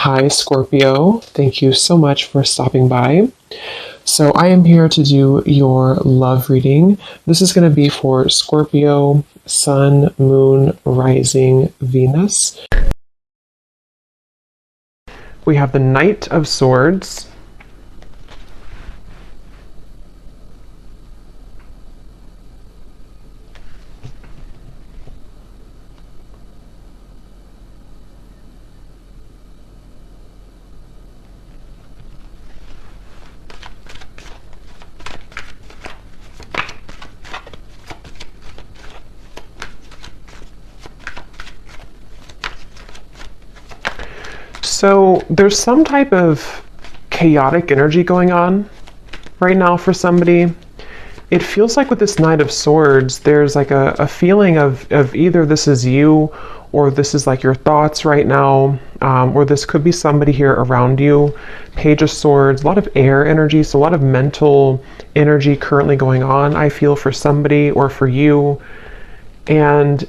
Hi, Scorpio. Thank you so much for stopping by. So, I am here to do your love reading. This is going to be for Scorpio, Sun, Moon, Rising, Venus. We have the Knight of Swords. So there's some type of chaotic energy going on right now for somebody. It feels like with this Knight of Swords, there's like a feeling of either this is you or this is like your thoughts right now, or this could be somebody here around you. Page of Swords, a lot of air energy, so a lot of mental energy currently going on, I feel, for somebody or for you. And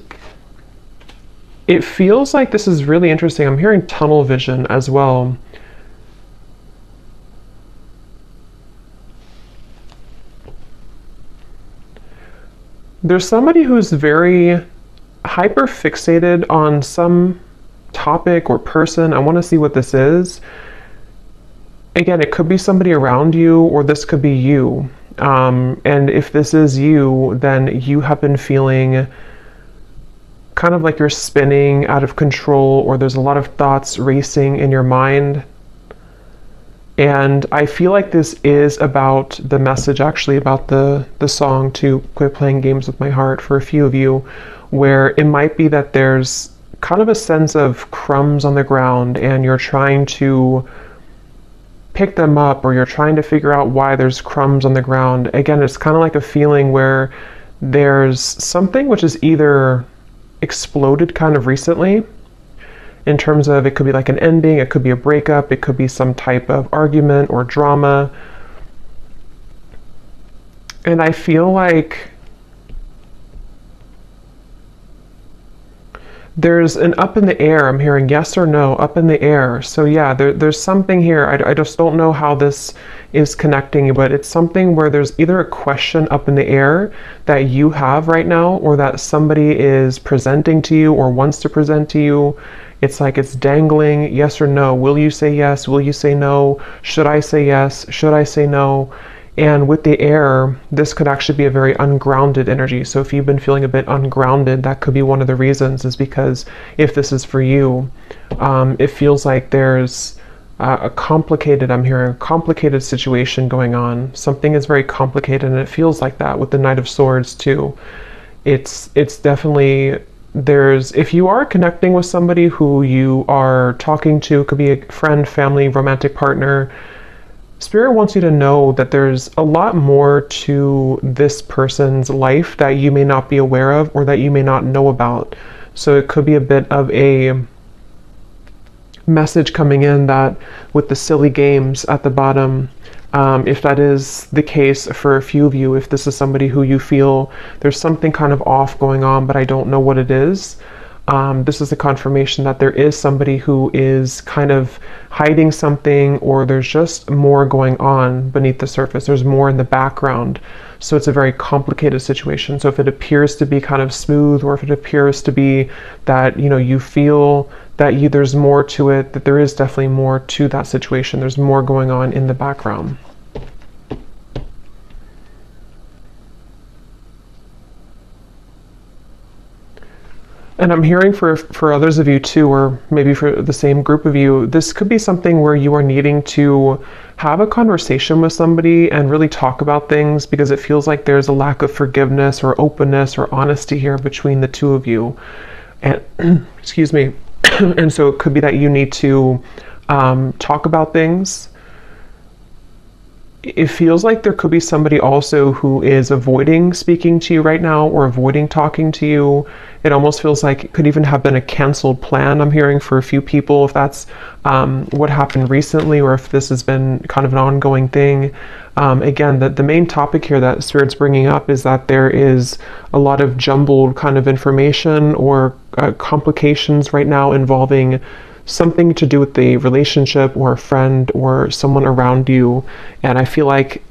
it feels like this is really interesting. I'm hearing tunnel vision as well. There's somebody who's very hyper fixated on some topic or person. I want to see what this is. Again, it could be somebody around you, or this could be you. And if this is you, then you have been feeling kind of like you're spinning out of control, or there's a lot of thoughts racing in your mind. And I feel like this is about the message, actually, about the song to Quit Playing Games with My Heart for a few of you, where it might be that there's kind of a sense of crumbs on the ground and you're trying to pick them up, or you're trying to figure out why there's crumbs on the ground. Again, it's kind of like a feeling where there's something which is either exploded kind of recently, in terms of it could be like an ending, it could be a breakup, it could be some type of argument or drama. And I feel like there's an up in the air. I'm hearing yes or no, up in the air. So yeah, there's something here. I just don't know how this is connecting, but it's something where there's either a question up in the air that you have right now, or that somebody is presenting to you or wants to present to you. It's like it's dangling, yes or no. Will you say yes? Will you say no? Should I say yes? Should I say no? And with the air, this could actually be a very ungrounded energy. So if you've been feeling a bit ungrounded, that could be one of the reasons, is because if this is for you, it feels like there's I'm hearing a complicated situation going on. Something is very complicated, and it feels like that with the Knight of Swords too. It's definitely, if you are connecting with somebody who you are talking to, could be a friend, family, romantic partner, Spirit wants you to know that there's a lot more to this person's life that you may not be aware of, or that you may not know about. So it could be a bit of a message coming in that with the silly games at the bottom, if that is the case for a few of you, if this is somebody who you feel there's something kind of off going on, but I don't know what it is, this is a confirmation that there is somebody who is kind of hiding something, or there's just more going on beneath the surface. There's more in the background. So it's a very complicated situation. So if it appears to be kind of smooth, or if it appears to be that, you feel that there's more to it, that there is definitely more to that situation. There's more going on in the background. And I'm hearing for others of you too, or maybe for the same group of you, this could be something where you are needing to have a conversation with somebody and really talk about things, because it feels like there's a lack of forgiveness or openness or honesty here between the two of you. And excuse me. And so it could be that you need to talk about things. It feels like there could be somebody also who is avoiding speaking to you right now, or avoiding talking to you. It almost feels like it could even have been a canceled plan, I'm hearing, for a few people, if that's what happened recently, or if this has been kind of an ongoing thing. Again, the main topic here that Spirit's bringing up is that there is a lot of jumbled kind of information, or complications right now involving something to do with the relationship or a friend or someone around you. And I feel like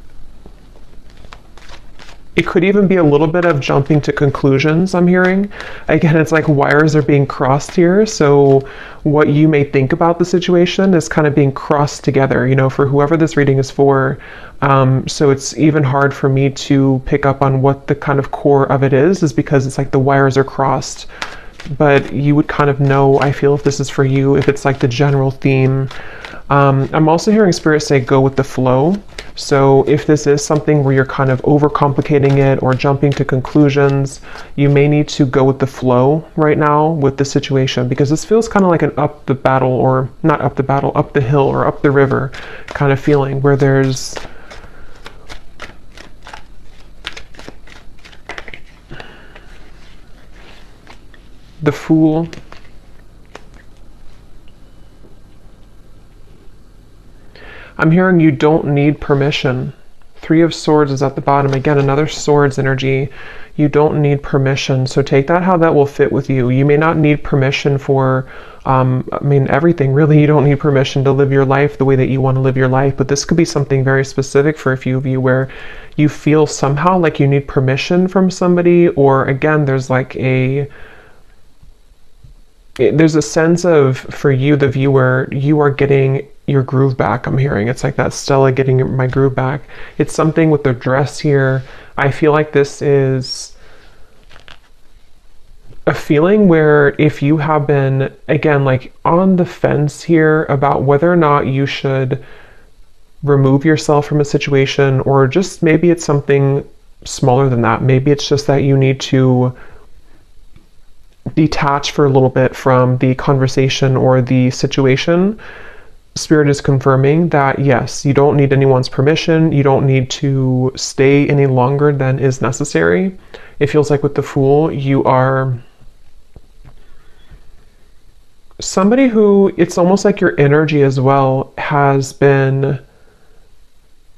it could even be a little bit of jumping to conclusions, I'm hearing. Again, it's like wires are being crossed here. So what you may think about the situation is kind of being crossed together, you know, for whoever this reading is for. So it's even hard for me to pick up on what the kind of core of it is because it's like the wires are crossed. But you would kind of know, I feel, if this is for you, if it's like the general theme. I'm also hearing Spirit say go with the flow. So if this is something where you're kind of overcomplicating it or jumping to conclusions, you may need to go with the flow right now with the situation, because this feels kind of like an up the battle, or not up the battle, up the hill or up the river kind of feeling, where there's the Fool. I'm hearing you don't need permission. Three of Swords is at the bottom. Again, another Swords energy. You don't need permission. So take that how that will fit with you. You may not need permission for, everything. Really, you don't need permission to live your life the way that you want to live your life. But this could be something very specific for a few of you where you feel somehow like you need permission from somebody, or again, there's a sense of, for you, the viewer, you are getting your groove back. I'm hearing it's like that Stella getting my groove back. It's something with the dress here. I feel like this is a feeling where if you have been, again, like on the fence here about whether or not you should remove yourself from a situation, or just maybe it's something smaller than that. Maybe it's just that you need to detach for a little bit from the conversation or the situation. Spirit is confirming that yes, you don't need anyone's permission. You don't need to stay any longer than is necessary. It feels like with the Fool, you are somebody who, it's almost like your energy as well has been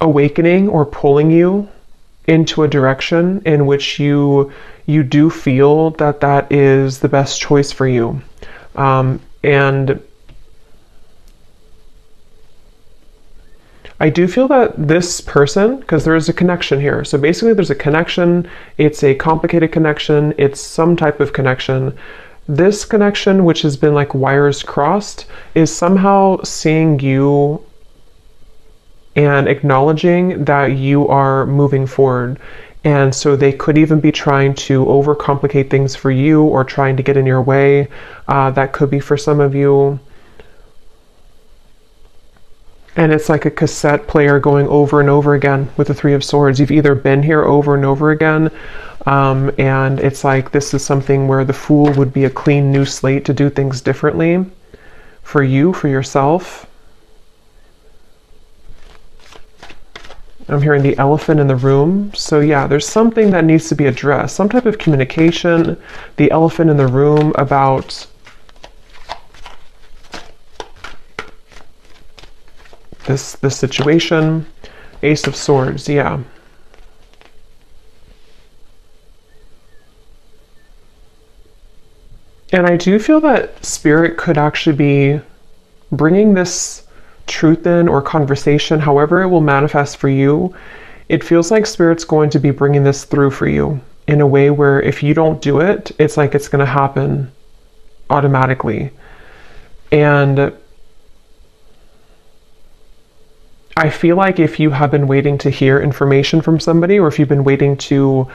awakening or pulling you into a direction in which you do feel that that is the best choice for you. And I do feel that this person, because there is a connection here. So basically there's a connection. It's a complicated connection. It's some type of connection. This connection, which has been like wires crossed, is somehow seeing you and acknowledging that you are moving forward. And so they could even be trying to overcomplicate things for you or trying to get in your way. That could be for some of you. And it's like a cassette player going over and over again with the Three of Swords. You've either been here over and over again, and it's like this is something where the Fool would be a clean new slate to do things differently for you, for yourself. I'm hearing the elephant in the room. So yeah, there's something that needs to be addressed, some type of communication. The elephant in the room about this situation. Ace of Swords, yeah. And I do feel that Spirit could actually be bringing this truth in, or conversation, however it will manifest for you. It feels like Spirit's going to be bringing this through for you in a way where if you don't do it, it's like it's going to happen automatically. And I feel like if you have been waiting to hear information from somebody, or if you've been waiting to,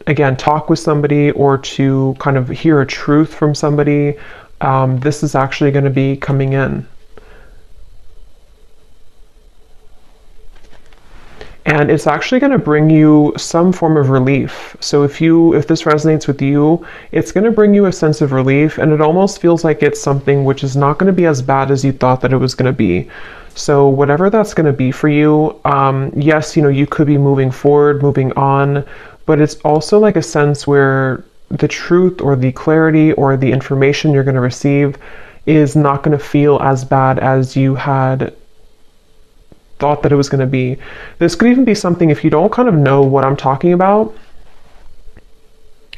again, talk with somebody or to kind of hear a truth from somebody, this is actually going to be coming in. And it's actually going to bring you some form of relief. So if this resonates with you, it's going to bring you a sense of relief, and it almost feels like it's something which is not going to be as bad as you thought that it was going to be. So whatever that's going to be for you, yes, you could be moving forward, moving on, but it's also like a sense where the truth or the clarity or the information you're going to receive is not going to feel as bad as you had thought that it was going to be. This could even be something, if you don't kind of know what I'm talking about,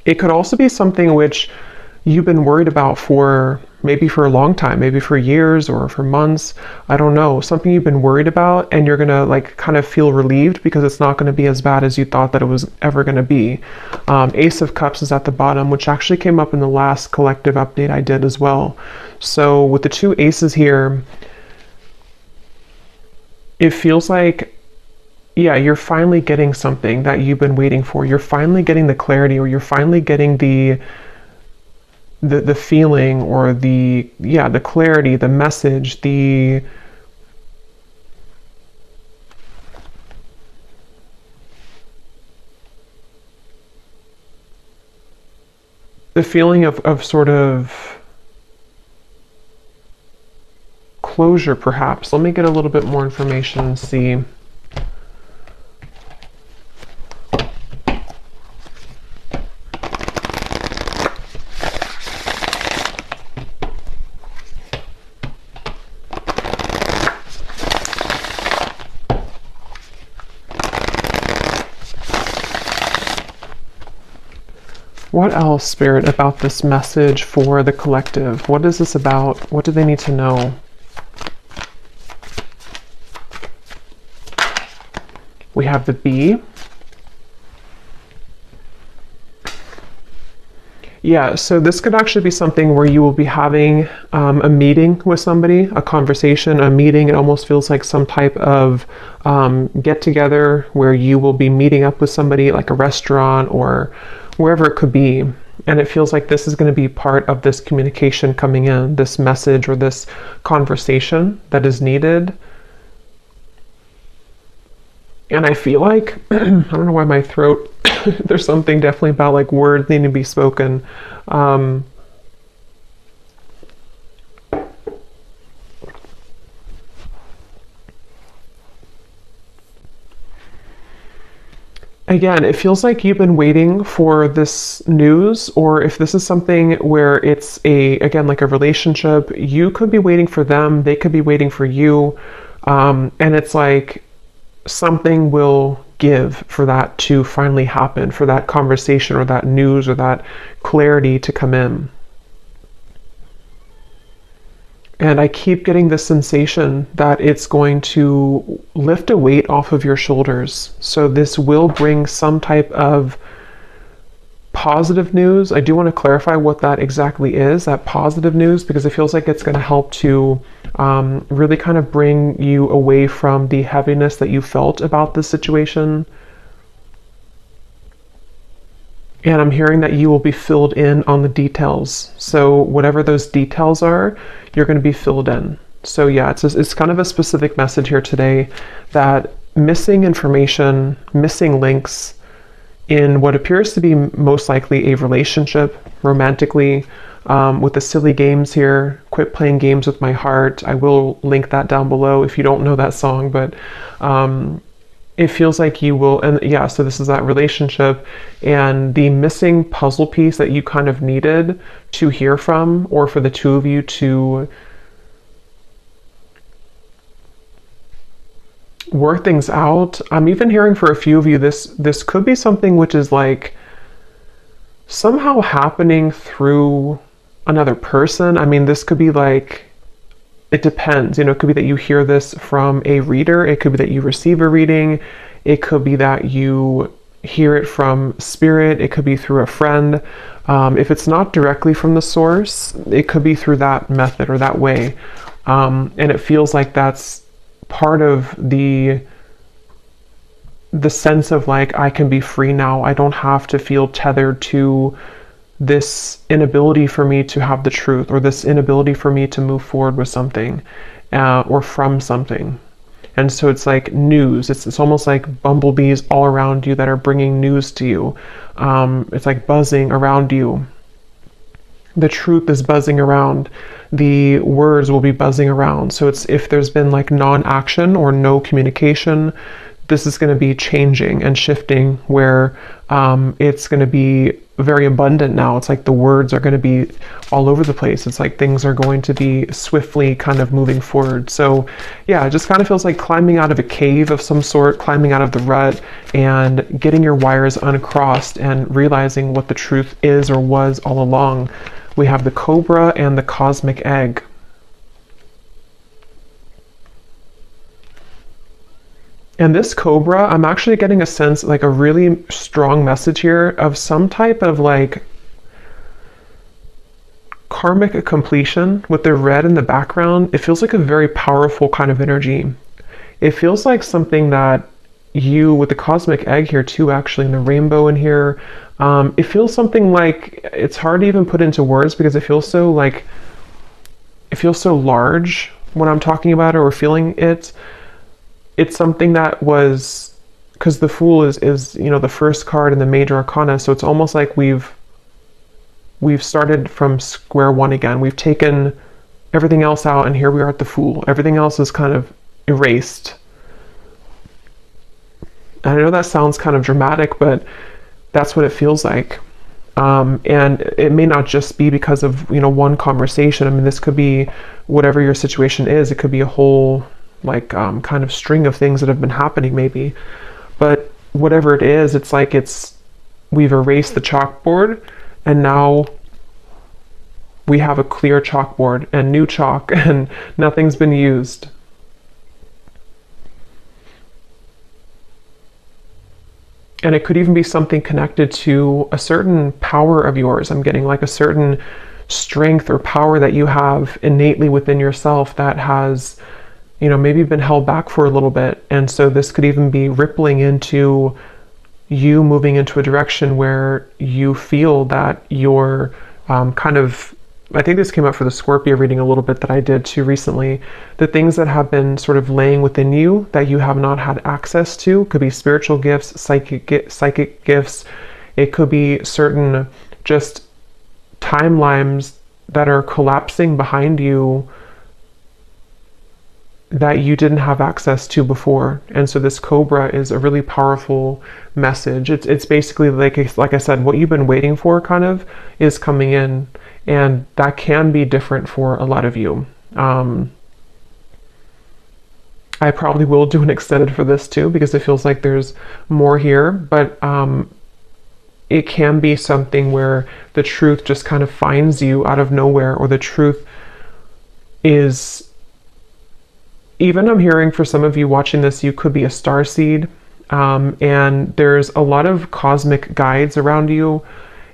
it could also be something which you've been worried about for maybe for a long time, maybe for years or for months. I don't know, something you've been worried about, and you're gonna like kind of feel relieved because it's not going to be as bad as you thought that it was ever going to be. Ace of Cups is at the bottom, which actually came up in the last collective update I did as well. So with the two aces here, it feels like, yeah, you're finally getting something that you've been waiting for. You're finally getting the clarity, or you're finally getting the feeling, or the clarity, the message, the feeling of sort of closure, perhaps. Let me get a little bit more information and see. What else, Spirit, about this message for the collective? What is this about? What do they need to know? We have the Bee. Yeah, so this could actually be something where you will be having a meeting with somebody, a conversation, a meeting. It almost feels like some type of get together where you will be meeting up with somebody, like a restaurant or wherever it could be. And it feels like this is going to be part of this communication coming in, this message or this conversation that is needed. And I feel like, I don't know why my throat, there's something definitely about like words needing to be spoken. Again, it feels like you've been waiting for this news, or if this is something where it's again, like a relationship, you could be waiting for them, they could be waiting for you. And it's like something will give for that to finally happen, for that conversation or that news or that clarity to come in. And I keep getting this sensation that it's going to lift a weight off of your shoulders. So this will bring some type of positive news. I do want to clarify what that exactly is, that positive news, because it feels like it's going to help to really kind of bring you away from the heaviness that you felt about this situation. And I'm hearing that you will be filled in on the details. So whatever those details are, you're going to be filled in. So yeah, it's kind of a specific message here today that missing information, missing links in what appears to be most likely a relationship romantically, with the silly games here. Quit playing games with my heart. I will link that down below if you don't know that song, but it feels like you will, and yeah, so this is that relationship and the missing puzzle piece that you kind of needed to hear from, or for the two of you to work things out. I'm even hearing for a few of you, this could be something which is like somehow happening through another person. I mean, this could be like, it depends, it could be that you hear this from a reader. It could be that you receive a reading. It could be that you hear it from spirit. It could be through a friend. If it's not directly from the source, it could be through that method or that way. And it feels like that's part of the sense of like, I can be free now. I don't have to feel tethered to this inability for me to have the truth, or this inability for me to move forward with something, or from something. And so it's like news. It's almost like bumblebees all around you that are bringing news to you. It's like buzzing around you. The truth is buzzing around. The words will be buzzing around. So it's, if there's been like non-action or no communication, this is going to be changing and shifting, where it's going to be very abundant now. It's like the words are going to be all over the place. It's like things are going to be swiftly kind of moving forward. So yeah, it just kind of feels like climbing out of a cave of some sort, climbing out of the rut and getting your wires uncrossed and realizing what the truth is or was all along. we have the cobra and the cosmic egg. And this cobra, I'm actually getting a sense, like a really strong message here of some type of like karmic completion with the red in the background. It feels like a very powerful kind of energy. It feels like something that you, with the cosmic egg here too, actually, and the rainbow in here, it feels something like, it's hard to even put into words because it feels so like, it feels so large when I'm talking about it or feeling it. It's something that was, because the Fool is you know, the first card in the major arcana, so it's almost like we've started from square one again. We've taken everything else out and here we are at the Fool. Everything else is kind of erased. And I know that sounds kind of dramatic, but that's what it feels like. And it may not just be because of, you know, one conversation. I mean, this could be whatever your situation is. It could be a whole like kind of string of things that have been happening maybe. But whatever it is, it's like we've erased the chalkboard and now we have a clear chalkboard and new chalk and nothing's been used. And it could even be something connected to a certain power of yours. I'm getting like a certain strength or power that you have innately within yourself that has, you know, maybe been held back for a little bit. And so this could even be rippling into you moving into a direction where you feel that you're kind of, I think this came up for the Scorpio reading a little bit that I did too recently. The things that have been sort of laying within you that you have not had access to could be spiritual gifts, psychic gifts. It could be certain just timelines that are collapsing behind you that you didn't have access to before. And so this cobra is a really powerful message. It's basically like I said, what you've been waiting for kind of is coming in. And that can be different for a lot of you. I probably will do an extended for this too, because it feels like there's more here, but it can be something where the truth just kind of finds you out of nowhere, or the truth is, even I'm hearing for some of you watching this, you could be a starseed, and there's a lot of cosmic guides around you,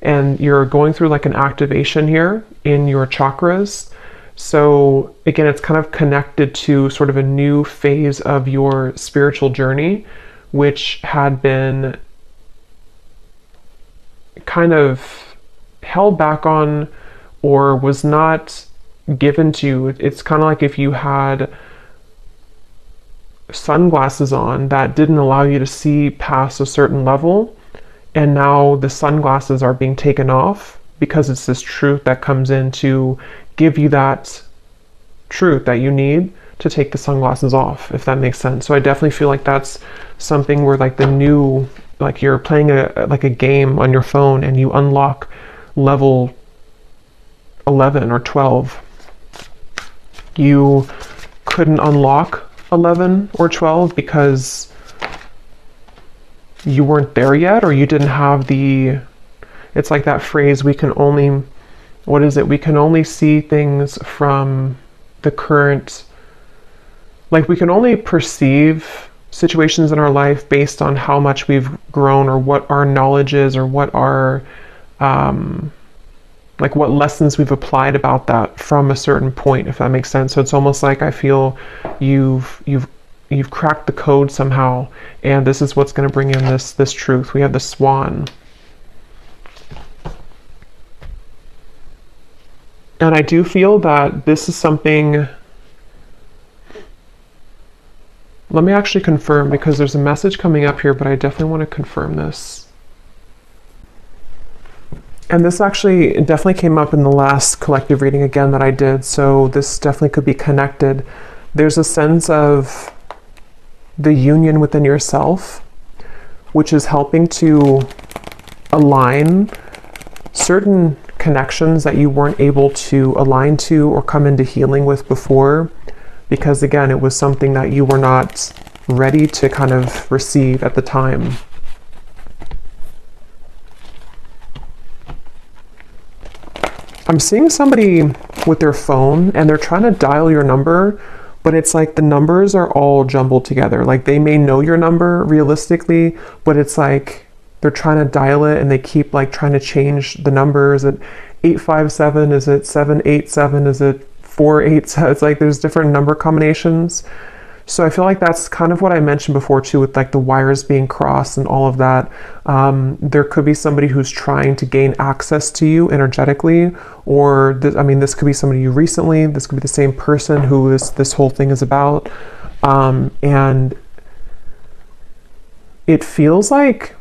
and you're going through like an activation here in your chakras. So again, it's kind of connected to sort of a new phase of your spiritual journey, which had been kind of held back on or was not given to you. It's kind of like if you had sunglasses on that didn't allow you to see past a certain level, and now the sunglasses are being taken off because it's this truth that comes in to give you that truth that you need to take the sunglasses off, if that makes sense. So I definitely feel like that's something where like the new, like you're playing a game on your phone and you unlock level 11 or 12. You couldn't unlock 11 or 12 because you weren't there yet, or you didn't have the, it's like that phrase, we can only, what is it? We can only see things from the current, like we can only perceive situations in our life based on how much we've grown, or what our knowledge is, or what our, like what lessons we've applied about that from a certain point, if that makes sense. So it's almost like I feel you've cracked the code somehow, and this is what's going to bring in this truth. We have the swan. And I do feel that this is something, let me actually confirm, because there's a message coming up here, but I definitely want to confirm this. And this actually definitely came up in the last collective reading again that I did, so this definitely could be connected. There's a sense of the union within yourself, which is helping to align certain connections that you weren't able to align to or come into healing with before, because again, it was something that you were not ready to kind of receive at the time. I'm seeing somebody with their phone and they're trying to dial your number, but it's like the numbers are all jumbled together. Like they may know your number realistically, but it's like they're trying to dial it and they keep like trying to change the numbers. Is it 857? Is it 787? Is it 487? It's like there's different number combinations. So I feel like that's kind of what I mentioned before too, with like the wires being crossed and all of that. There could be somebody who's trying to gain access to you energetically, or this could be somebody you recently, this could be the same person who this whole thing is about. And it feels like,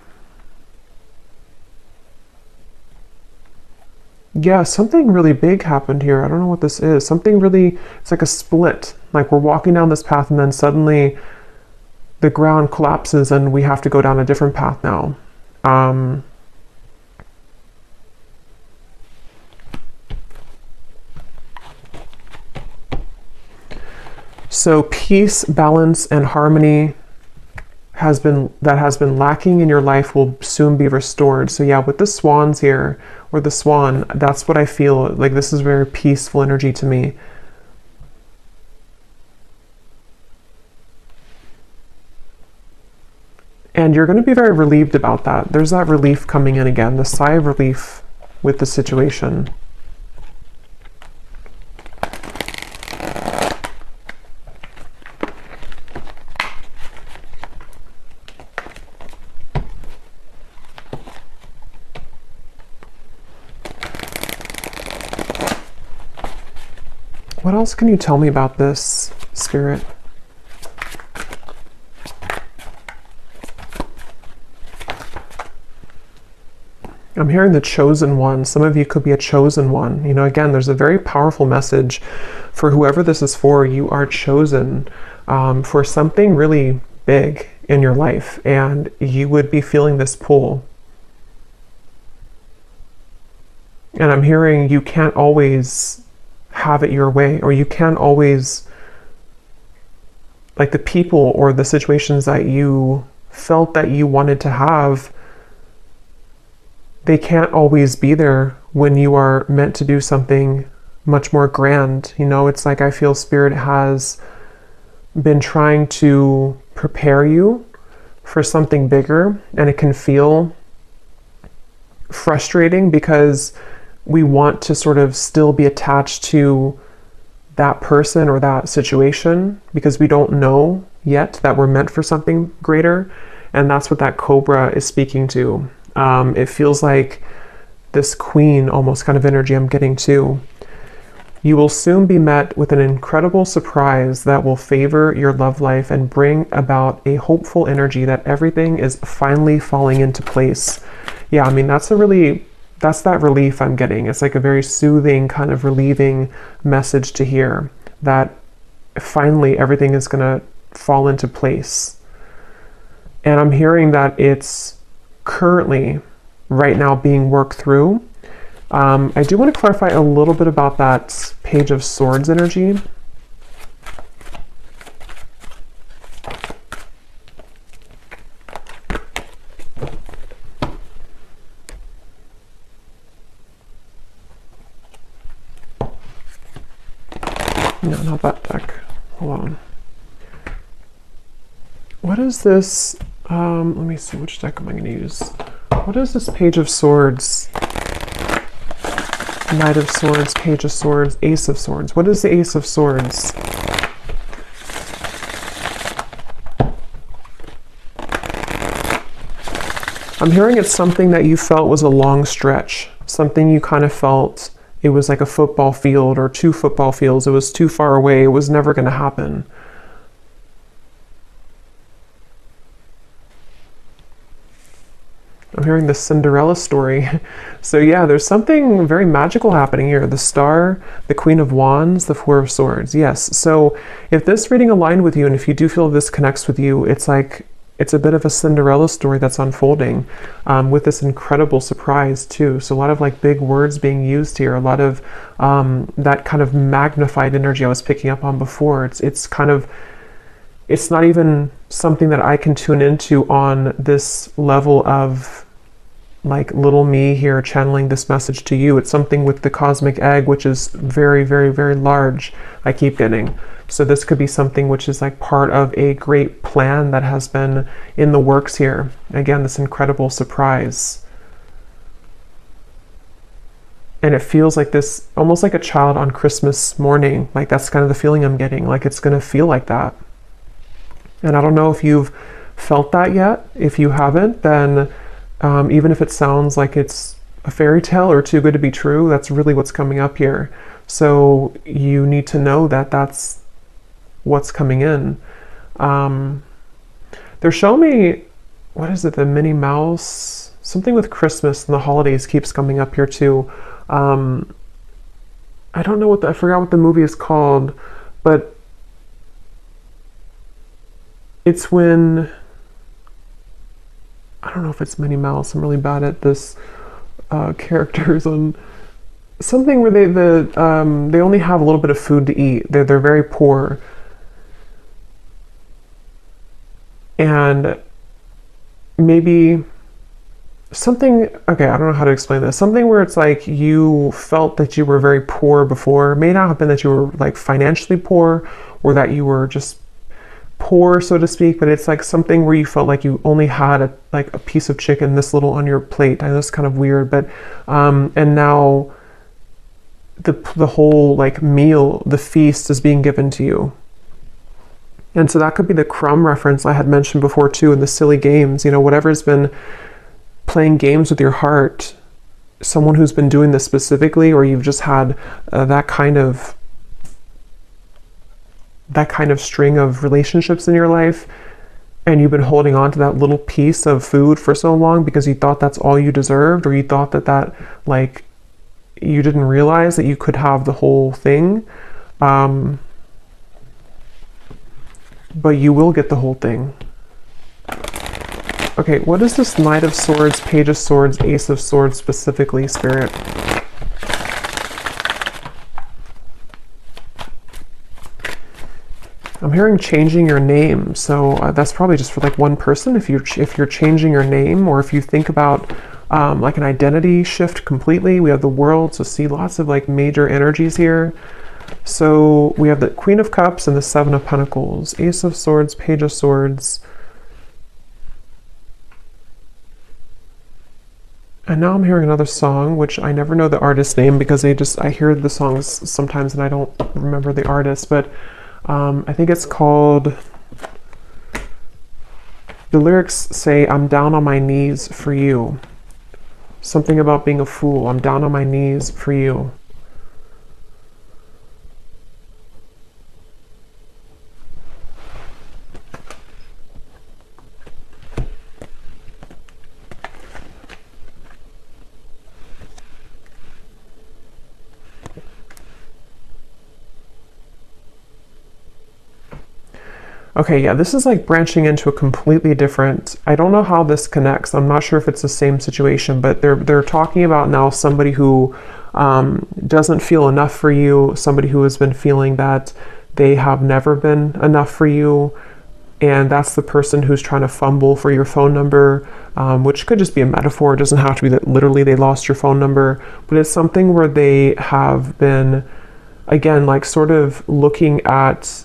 yeah, something really big happened here. I don't know what this is. Something really, it's like a split. Like we're walking down this path and then suddenly the ground collapses and we have to go down a different path now. So peace, balance, and harmony has been lacking in your life will soon be restored. So yeah, with the swans here, or the swan, that's what I feel like. This is very peaceful energy to me. And you're going to be very relieved about that. There's that relief coming in again, the sigh of relief with the situation. What else can you tell me about this, Spirit? I'm hearing the chosen one. Some of you could be a chosen one. You know, again, there's a very powerful message for whoever this is for. You are chosen for something really big in your life, and you would be feeling this pull. And I'm hearing you can't always have it your way, or you can't always, like the people or the situations that you felt that you wanted to have, they can't always be there when you are meant to do something much more grand. You know, it's like I feel Spirit has been trying to prepare you for something bigger, and it can feel frustrating because we want to sort of still be attached to that person or that situation because we don't know yet that we're meant for something greater. And that's what that cobra is speaking to. It feels like this queen almost kind of energy I'm getting too. You will soon be met with an incredible surprise that will favor your love life and bring about a hopeful energy that everything is finally falling into place. Yeah, I mean, that's that relief I'm getting. It's like a very soothing, kind of relieving message to hear that finally everything is going to fall into place. And I'm hearing that it's currently right now being worked through. I do want to clarify a little bit about that Page of Swords energy. No, not that deck. Hold on. What is this? Let me see, which deck am I going to use? What is this Page of Swords? Knight of Swords, Page of Swords, Ace of Swords. What is the Ace of Swords? I'm hearing it's something that you felt was a long stretch. Something you kind of felt it was like a football field or 2 football fields. It was too far away. It was never going to happen. I'm hearing the Cinderella story. So yeah, there's something very magical happening here. The Star, the Queen of Wands, the Four of Swords. Yes. So if this reading aligned with you, and if you do feel this connects with you, it's like, it's a bit of a Cinderella story that's unfolding with this incredible surprise too. So a lot of like big words being used here, a lot of that kind of magnified energy I was picking up on before. It's kind of, it's not even something that I can tune into on this level of like little me here channeling this message to you. It's something with the cosmic egg, which is very, very, very large, I keep getting. So this could be something which is like part of a great plan that has been in the works here. Again, this incredible surprise. And it feels like this, almost like a child on Christmas morning. Like that's kind of the feeling I'm getting. Like it's going to feel like that. And I don't know if you've felt that yet. If you haven't, then even if it sounds like it's a fairy tale or too good to be true, that's really what's coming up here. So you need to know that that's what's coming in. They're showing me, what is it, the Minnie Mouse? Something with Christmas and the holidays keeps coming up here too. I don't know I forgot what the movie is called, but it's when, I don't know if it's Minnie Mouse. I'm really bad at this characters on something where they only have a little bit of food to eat. They're very poor, and maybe something. Okay, I don't know how to explain this. Something where it's like you felt that you were very poor before. It may not have been that you were like financially poor, or that you were just poor, so to speak, but it's like something where you felt like you only had a piece of chicken this little on your plate. I know it's kind of weird, but and now the whole like meal, the feast is being given to you. And so that could be the crumb reference I had mentioned before too, in the silly games, whatever's been playing games with your heart, someone who's been doing this specifically, or you've just had that kind of string of relationships in your life, and you've been holding on to that little piece of food for so long because you thought that's all you deserved, or you thought that like you didn't realize that you could have the whole thing. But you will get the whole thing. Okay, what is this Knight of Swords, Page of Swords, Ace of Swords specifically, Spirit? I'm hearing changing your name, so that's probably just for like one person. If you're changing your name, or if you think about like an identity shift completely. We have the World, so see lots of like major energies here. So we have the Queen of Cups and the Seven of Pentacles, Ace of Swords, Page of Swords. And now I'm hearing another song, which I never know the artist's name because I hear the songs sometimes and I don't remember the artist, but I think it's called, the lyrics say, I'm down on my knees for you. Something about being a fool. I'm down on my knees for you. Okay, yeah, this is like branching into a completely different, I don't know how this connects. I'm not sure if it's the same situation, but they're talking about now somebody who doesn't feel enough for you, somebody who has been feeling that they have never been enough for you, and that's the person who's trying to fumble for your phone number, which could just be a metaphor. It doesn't have to be that literally they lost your phone number, but it's something where they have been, again, like sort of looking at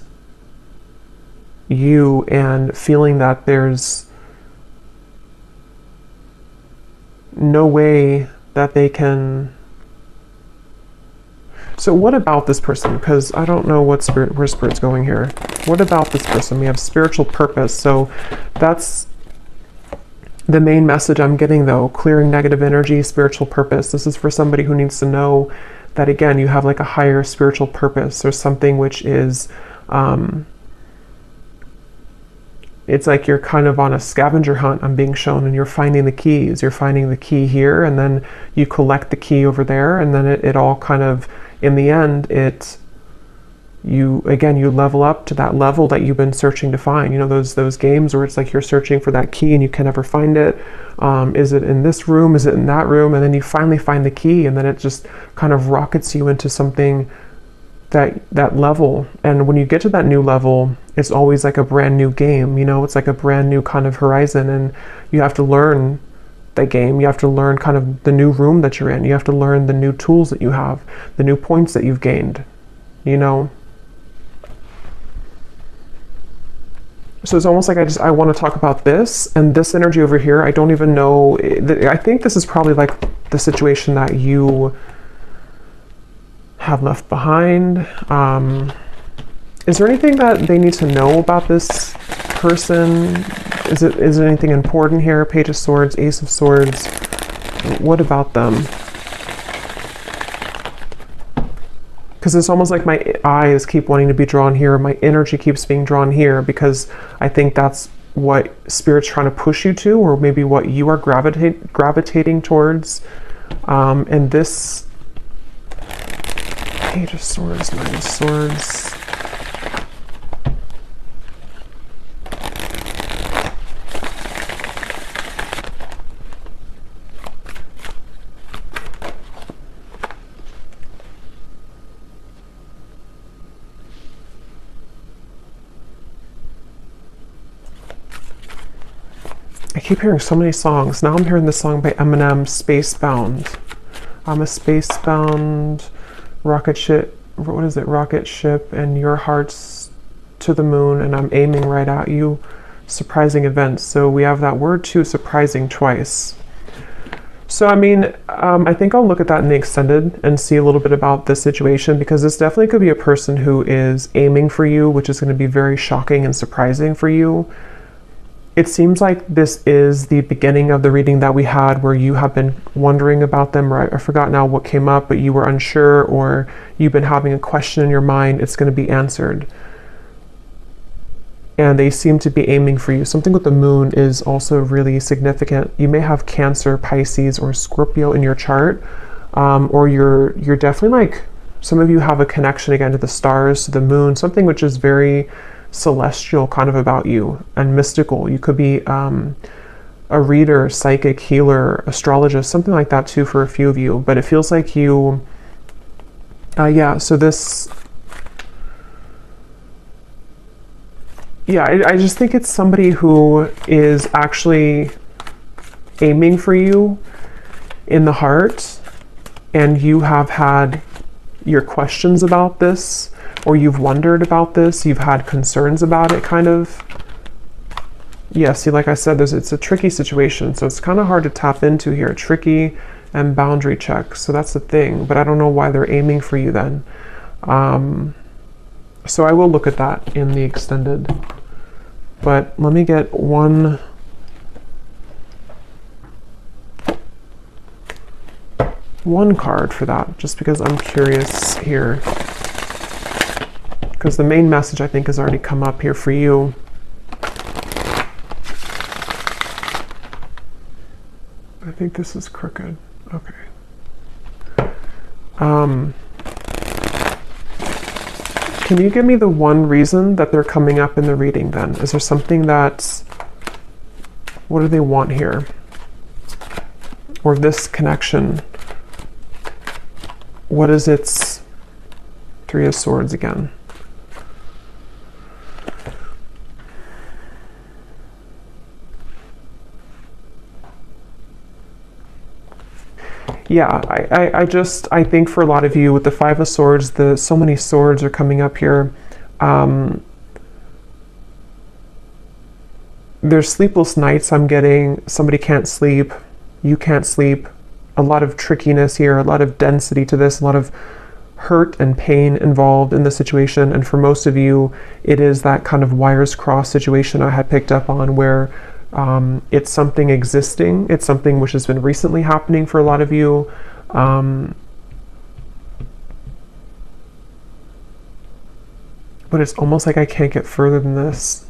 you and feeling that there's no way that they can. So what about this person? Because I don't know where Spirit's going here. What about this person? We have spiritual purpose. So that's the main message I'm getting though. Clearing negative energy, spiritual purpose. This is for somebody who needs to know that, again, you have like a higher spiritual purpose or something which is it's like you're kind of on a scavenger hunt, I'm being shown, and you're finding the keys. You're finding the key here, and then you collect the key over there, and then it all kind of, in the end, you level up to that level that you've been searching to find. You know, those games where it's like you're searching for that key and you can never find it. Is it in this room? Is it in that room? And then you finally find the key, and then it just kind of rockets you into something, that level. And when you get to that new level, it's always like a brand new game, you know, it's like a brand new kind of horizon, and you have to learn the game. You have to learn kind of the new room that you're in. You have to learn the new tools that you have, the new points that you've gained, you know? So it's almost like I want to talk about this, and this energy over here, I don't even know. I think this is probably like the situation that you have left behind. Is there anything that they need to know about this person? Is it anything important here? Page of Swords, Ace of Swords. What about them? Because it's almost like my eyes keep wanting to be drawn here. My energy keeps being drawn here because I think that's what Spirit's trying to push you to, or maybe what you are gravitating towards. And this Page of Swords, Nine of Swords. I keep hearing so many songs. Now I'm hearing this song by Eminem, Spacebound. I'm a spacebound rocket ship. What is it? Rocket ship, and your heart's to the moon, and I'm aiming right at you. Surprising events. So we have that word too, surprising, twice. So I mean, I think I'll look at that in the extended and see a little bit about this situation, because this definitely could be a person who is aiming for you, which is going to be very shocking and surprising for you. It seems like this is the beginning of the reading that we had where you have been wondering about them, or I forgot now what came up, but you were unsure, or you've been having a question in your mind. It's going to be answered. And they seem to be aiming for you. Something with the moon is also really significant. You may have Cancer, Pisces, or Scorpio in your chart, or you're definitely like, some of you have a connection again to the stars, to the moon, something which is very celestial kind of about you and mystical. You could be a reader, psychic, healer, astrologist, something like that too for a few of you. But it feels like you, so this, I just think it's somebody who is actually aiming for you in the heart, and you have had your questions about this, or you've wondered about this, you've had concerns about it, kind of. Yeah, see, like I said, it's a tricky situation, so it's kind of hard to tap into here. Tricky and boundary check, so that's the thing, but I don't know why they're aiming for you then. So I will look at that in the extended. But let me get one card for that, just because I'm curious here. Because the main message, I think, has already come up here for you. I think this is crooked. Okay. Can you give me the one reason that they're coming up in the reading then? Is there something that's... What do they want here? Or this connection? What is its... Three of Swords again. Yeah, I think for a lot of you with the Five of Swords, so many swords are coming up here. There's sleepless nights I'm getting. Somebody can't sleep. You can't sleep. A lot of trickiness here, a lot of density to this, a lot of hurt and pain involved in the situation. And for most of you, it is that kind of wires crossed situation I had picked up on, where it's something existing. It's something which has been recently happening for a lot of you. But it's almost like I can't get further than this.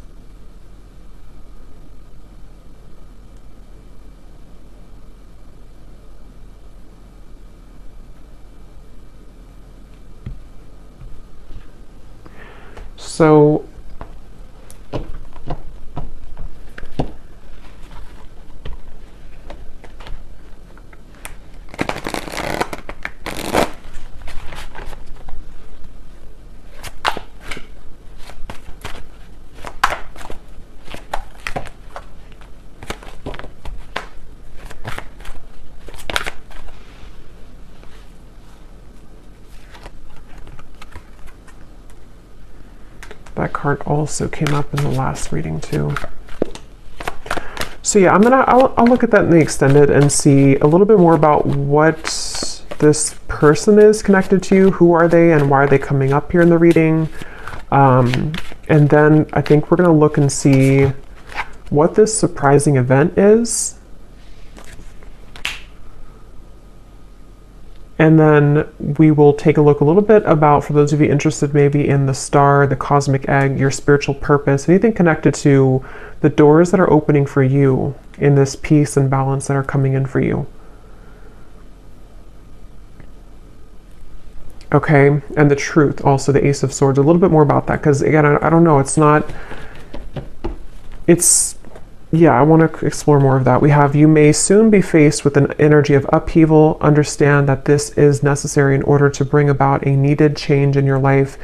So that card also came up in the last reading too. So yeah, I'll look at that in the extended and see a little bit more about what this person is connected to you. Who are they and why are they coming up here in the reading? And then I think we're going to look and see what this surprising event is. And then we will take a look a little bit about, for those of you interested maybe in the star, the cosmic egg, your spiritual purpose, anything connected to the doors that are opening for you in this peace and balance that are coming in for you. Okay, and the truth, also the Ace of Swords, a little bit more about that, because again, I don't know, yeah, I want to explore more of that. We have, you may soon be faced with an energy of upheaval. Understand that this is necessary in order to bring about a needed change in your life.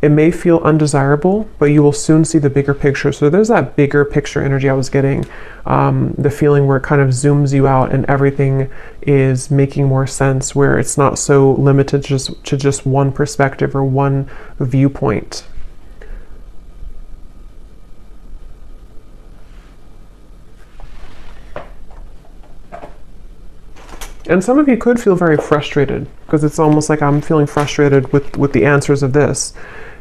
It may feel undesirable, but you will soon see the bigger picture. So there's that bigger picture energy I was getting, the feeling where it kind of zooms you out and everything is making more sense, where it's not so limited to just one perspective or one viewpoint. And some of you could feel very frustrated, because it's almost like I'm feeling frustrated with the answers of this.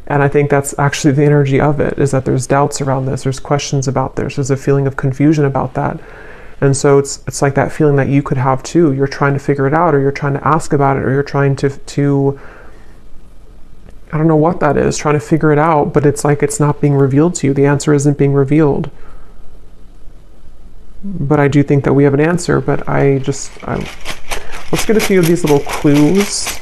And I think that's actually the energy of it, is that there's doubts around this, there's questions about this, there's a feeling of confusion about that. And so it's like that feeling that you could have too. You're trying to figure it out, or you're trying to ask about it, or you're trying to I don't know what that is, trying to figure it out, but it's like it's not being revealed to you. The answer isn't being revealed. But I do think that we have an answer, but let's get a few of these little clues.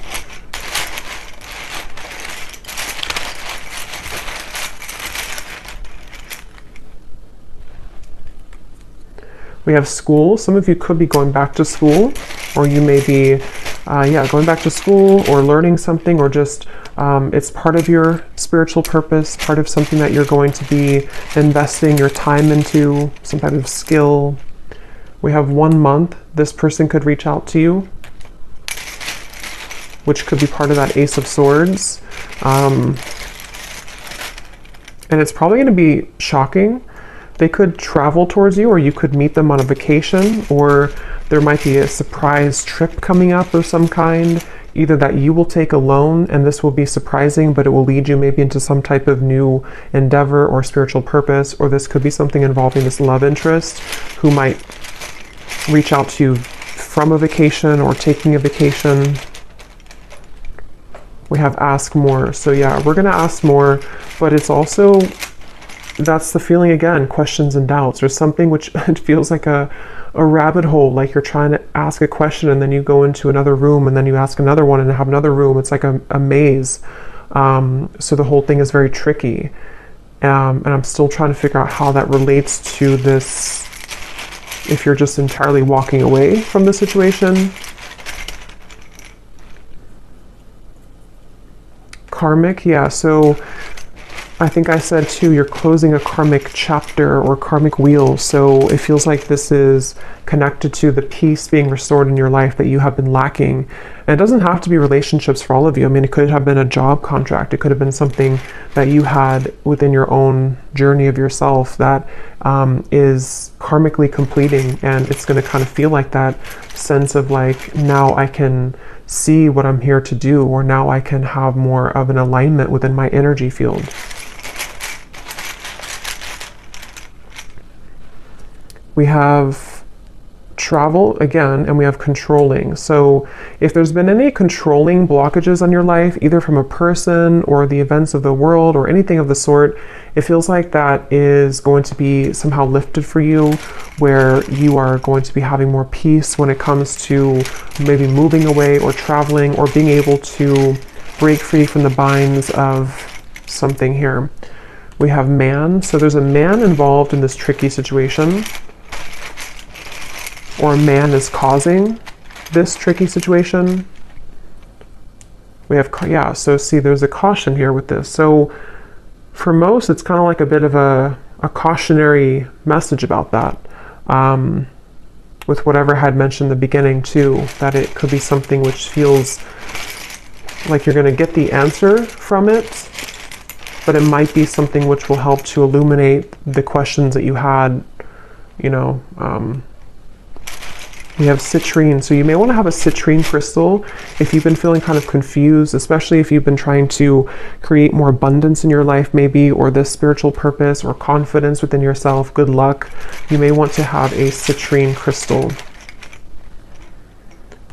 We have school. Some of you could be going back to school, or you may be, going back to school or learning something, or just it's part of your spiritual purpose, part of something that you're going to be investing your time into, some type of skill. We have 1 month. This person could reach out to you, which could be part of that Ace of Swords. And it's probably going to be shocking. They could travel towards you, or you could meet them on a vacation, or there might be a surprise trip coming up of some kind, either that you will take alone, and this will be surprising, but it will lead you maybe into some type of new endeavor or spiritual purpose, or this could be something involving this love interest who might reach out to you from a vacation or taking a vacation. We have ask more. So yeah, we're going to ask more, but it's also, that's the feeling again, questions and doubts. There's something which it feels like a rabbit hole, like you're trying to ask a question and then you go into another room and then you ask another one and have another room. It's like a maze. So the whole thing is very tricky. And I'm still trying to figure out how that relates to this, if you're just entirely walking away from the situation. Karmic, yeah, so I think I said too, you're closing a karmic chapter or karmic wheel. So it feels like this is connected to the peace being restored in your life that you have been lacking. And it doesn't have to be relationships for all of you. I mean, it could have been a job contract. It could have been something that you had within your own journey of yourself that is karmically completing. And it's going to kind of feel like that sense of like, now I can see what I'm here to do, or now I can have more of an alignment within my energy field. We have travel again, and we have controlling. So if there's been any controlling blockages on your life, either from a person or the events of the world or anything of the sort, it feels like that is going to be somehow lifted for you, where you are going to be having more peace when it comes to maybe moving away or traveling or being able to break free from the binds of something here. We have man. So there's a man involved in this tricky situation, or a man is causing this tricky situation. We have, yeah, so see, there's a caution here with this. So for most, it's kind of like a bit of a cautionary message about that. With whatever I had mentioned in the beginning too, that it could be something which feels like you're going to get the answer from it, but it might be something which will help to illuminate the questions that you had, you know. We have citrine, so you may want to have a citrine crystal if you've been feeling kind of confused, especially if you've been trying to create more abundance in your life maybe, or this spiritual purpose or confidence within yourself, good luck. You may want to have a citrine crystal.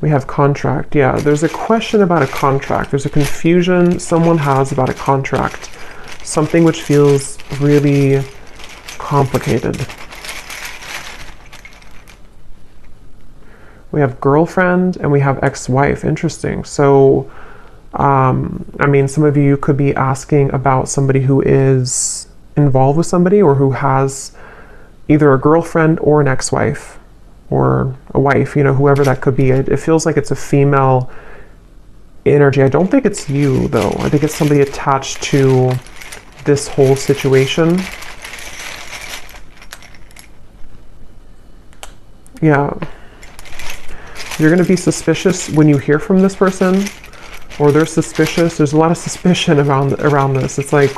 We have contract. Yeah, there's a question about a contract. There's a confusion someone has about a contract. Something which feels really complicated. We have girlfriend and we have ex-wife. Interesting. So, I mean, some of you could be asking about somebody who is involved with somebody or who has either a girlfriend or an ex-wife or a wife, you know, whoever that could be. It feels like it's a female energy. I don't think it's you, though. I think it's somebody attached to this whole situation. Yeah. You're going to be suspicious when you hear from this person, or they're suspicious. There's a lot of suspicion around this. It's like,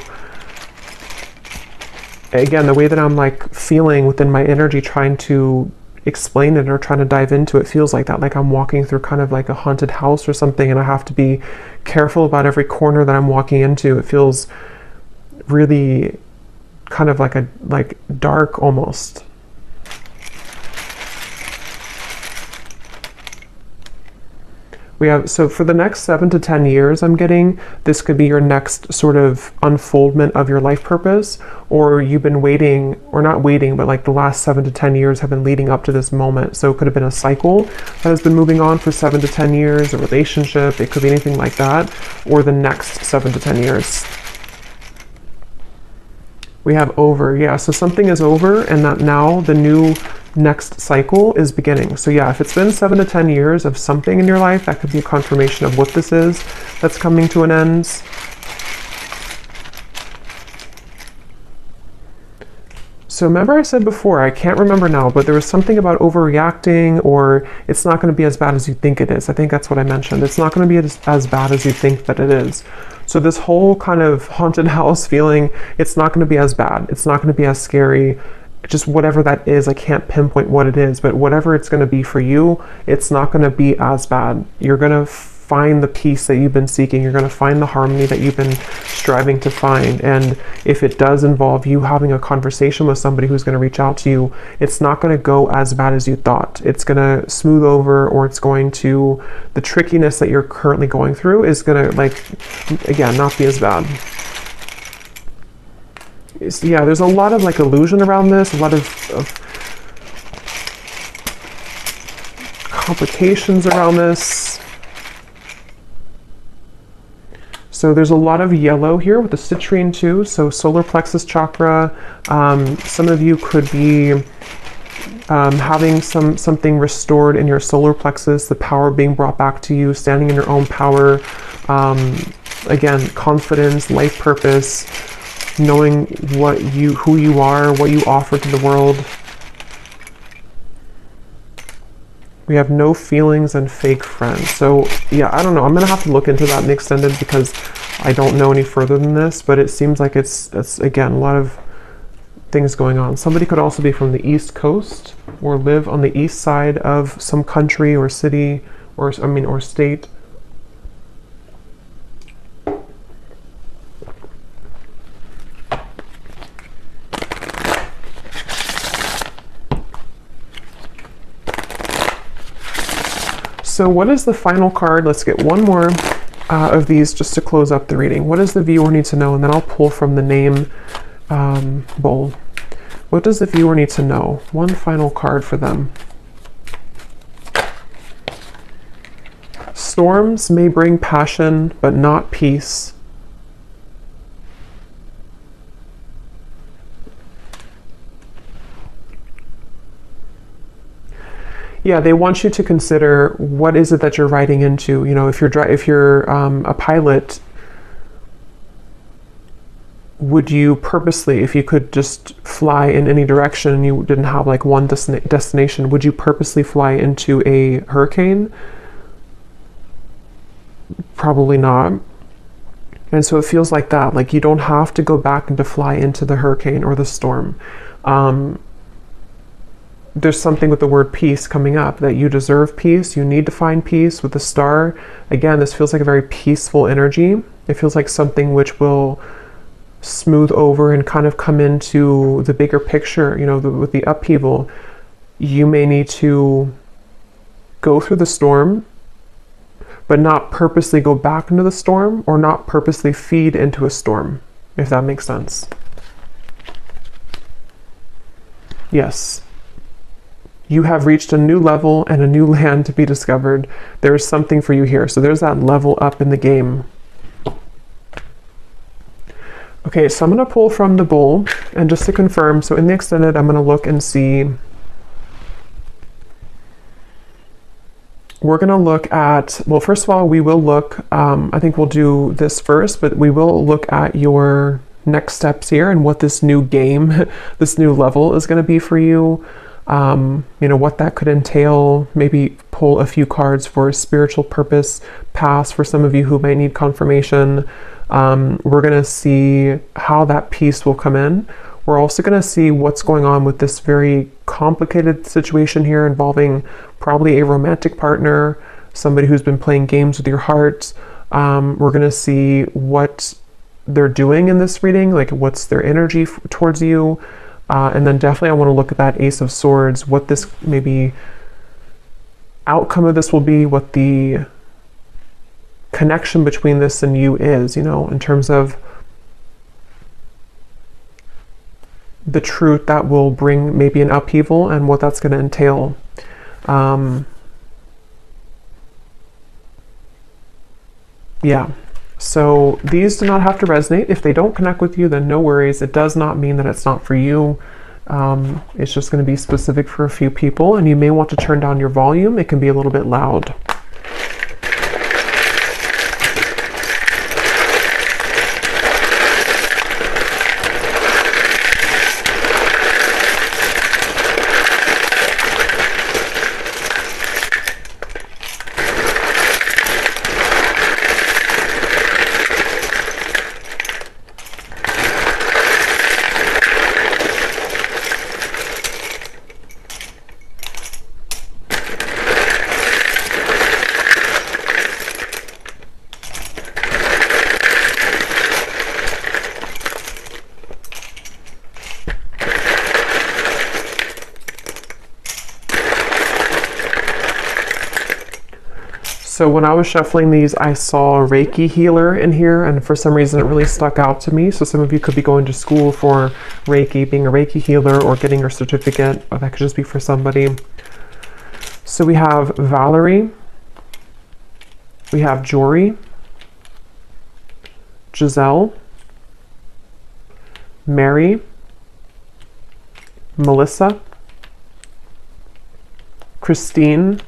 again, the way that I'm like feeling within my energy, trying to explain it or trying to dive into it, feels like that. Like I'm walking through kind of like a haunted house or something, and I have to be careful about every corner that I'm walking into. It feels really kind of like dark almost. We have, so for the next 7 to 10 years, I'm getting, this could be your next sort of unfoldment of your life purpose, or you've been waiting, or not waiting, but like the last 7 to 10 years have been leading up to this moment. So it could have been a cycle that has been moving on for 7 to 10 years, a relationship, it could be anything like that, or the next 7 to 10 years. We have over, yeah, so something is over and that now the new next cycle is beginning. So yeah, if it's been 7 to 10 years of something in your life, that could be a confirmation of what this is that's coming to an end. So remember I said before, I can't remember now, but there was something about overreacting, or it's not going to be as bad as you think it is. I think that's what I mentioned. It's not going to be as bad as you think that it is. So this whole kind of haunted house feeling, it's not going to be as bad. It's not going to be as scary. Just whatever that is, I can't pinpoint what it is, but whatever it's going to be for you, it's not going to be as bad. You're going to find the peace that you've been seeking. You're going to find the harmony that you've been striving to find. And if it does involve you having a conversation with somebody who's going to reach out to you, it's not going to go as bad as you thought. It's going to smooth over, or it's going to, the trickiness that you're currently going through is going to, like, again, not be as bad. So yeah, there's a lot of like illusion around this, a lot of complications around this. So there's a lot of yellow here with the citrine too. So solar plexus chakra. Some of you could be having something restored in your solar plexus, the power being brought back to you, standing in your own power. Again, confidence, life purpose, knowing who you are, what you offer to the world. We have no feelings and fake friends. So yeah, I don't know. I'm gonna have to look into that in the extended because I don't know any further than this, but it seems like it's again, a lot of things going on. Somebody could also be from the East Coast or live on the east side of some country or city or state. So what is the final card? Let's get one more of these just to close up the reading. What does the viewer need to know? And then I'll pull from the name bowl. What does the viewer need to know? One final card for them. Storms may bring passion, but not peace. Yeah, they want you to consider what is it that you're riding into. You know, if you're a pilot, would you purposely, if you could just fly in any direction and you didn't have like one destination, would you purposely fly into a hurricane? Probably not. And so it feels like that, like you don't have to go back and to fly into the hurricane or the storm. There's something with the word peace coming up, that you deserve peace. You need to find peace with the star. Again, this feels like a very peaceful energy. It feels like something which will smooth over and kind of come into the bigger picture, you know, with the upheaval. You may need to go through the storm, but not purposely go back into the storm, or not purposely feed into a storm, if that makes sense. Yes. You have reached a new level and a new land to be discovered. There's something for you here. So there's that level up in the game. Okay, so I'm going to pull from the bowl, and just to confirm, so in the extended, I'm going to look and see. We're going to look at, well, first of all, we will look, I think we'll do this first, but we will look at your next steps here and what this new game, this new level is going to be for you. You know, what that could entail. Maybe pull a few cards for spiritual purpose pass for some of you who might need confirmation. We're going to see how that peace will come in. We're also going to see what's going on with this very complicated situation here involving probably a romantic partner, somebody who's been playing games with your heart. We're going to see what they're doing in this reading, like what's their energy towards you. And then definitely I want to look at that Ace of Swords, what this maybe outcome of this will be, what the connection between this and you is, you know, in terms of the truth that will bring maybe an upheaval and what that's going to entail. Yeah. So these do not have to resonate. If they don't connect with you, then no worries. It does not mean that it's not for you. It's just going to be specific for a few people, and you may want to turn down your volume. It can be a little bit loud. So when I was shuffling these, I saw a Reiki healer in here, and for some reason it really stuck out to me. So some of you could be going to school for Reiki, being a Reiki healer, or getting your certificate, or that could just be for somebody. So we have Valerie, we have Jory, Giselle, Mary, Melissa, Christine,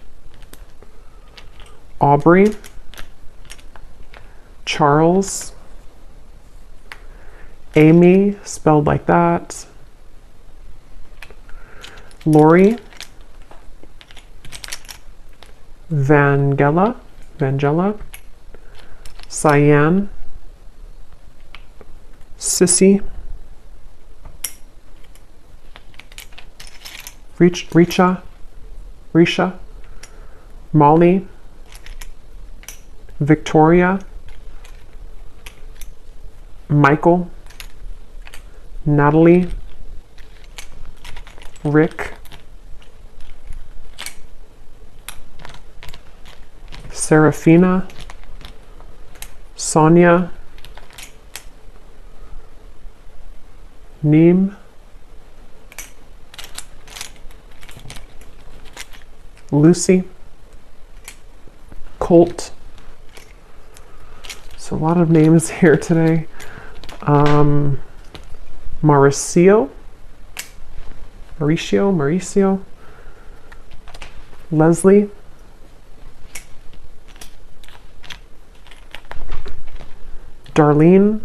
Aubrey, Charles, Amy, spelled like that, Lori, Vangela, Cyan, Sissy, Risha, Molly, Victoria, Michael, Natalie, Rick, Serafina, Sonia, Neem, Lucy, Colt. So a lot of names here today. Mauricio, Leslie, Darlene,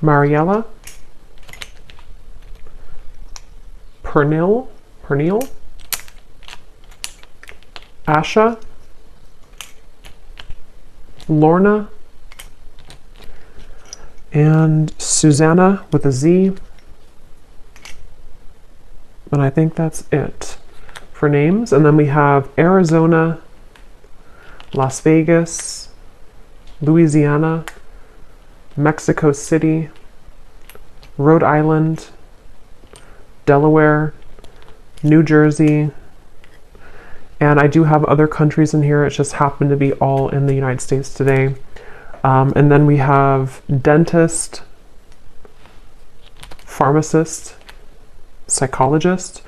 Mariella, Pernil, Asha, Lorna, and Susanna with a Z. And I think that's it for names. And then we have Arizona, Las Vegas, Louisiana, Mexico City, Rhode Island, Delaware, New Jersey, and I do have other countries in here. It just happened to be all in the United States today. And then we have dentist, pharmacist, psychologist.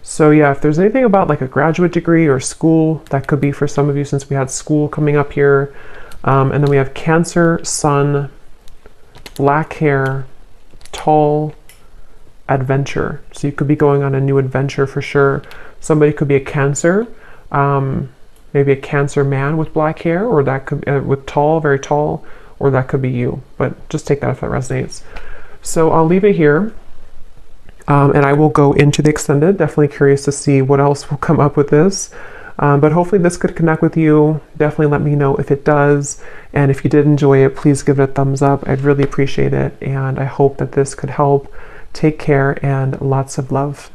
So yeah, if there's anything about like a graduate degree or school, that could be for some of you since we had school coming up here. And then we have Cancer, Sun, black hair, tall, adventure. So you could be going on a new adventure for sure. Somebody could be a Cancer, maybe a Cancer man with black hair, or that could with tall, very tall, or that could be you. But just take that if that resonates. So I'll leave it here. And I will go into the extended. Definitely curious to see what else will come up with this. But hopefully this could connect with you. Definitely let me know if it does. And if you did enjoy it, please give it a thumbs up. I'd really appreciate it. And I hope that this could help. Take care and lots of love.